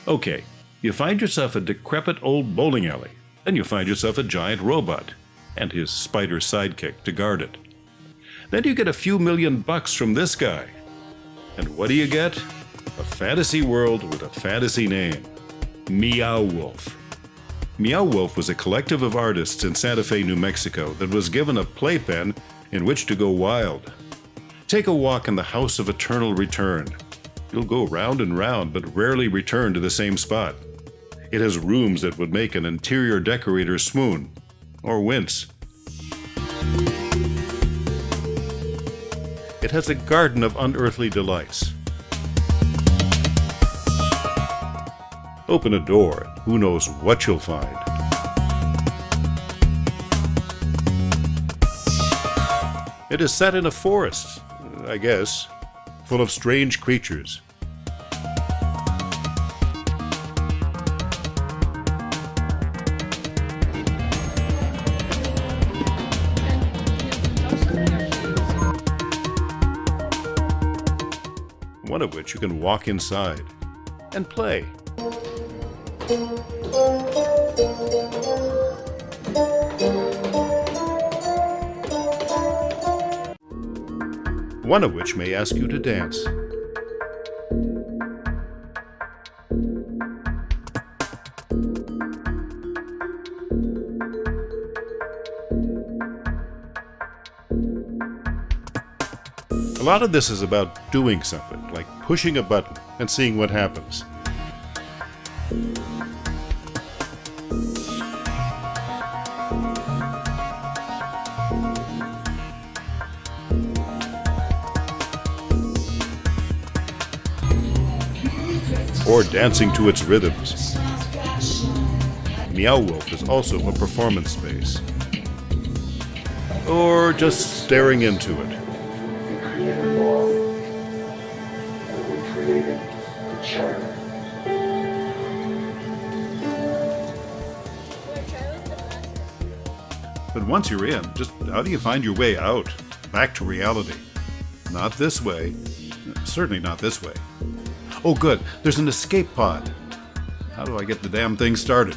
Okay, you find yourself a decrepit old bowling alley. Then you find yourself a giant robot and his spider sidekick to guard it. Then you get a few $1,000,000 from this guy. And what do you get? A fantasy world with a fantasy name. Meow Wolf. Meow Wolf was a collective of artists in Santa Fe, New Mexico that was given a playpen in which to go wild. Take a walk in the House of Eternal Return. You'll go round and round, but rarely return to the same spot. It has rooms that would make an interior decorator swoon or wince. It has a garden of unearthly delights. Open a door, and who knows what you'll find. It is set in a forest, I guess, full of strange creatures. One of which you can walk inside and play. One of which may ask you to dance. A lot of this is about doing something, like pushing a button and seeing what happens. Or dancing to its rhythms. Meow Wolf is also a performance space. Or just staring into it. But once you're in, just how do you find your way out? Back to reality? Not this way. Certainly not this way. Oh good, there's an escape pod. How do I get the damn thing started?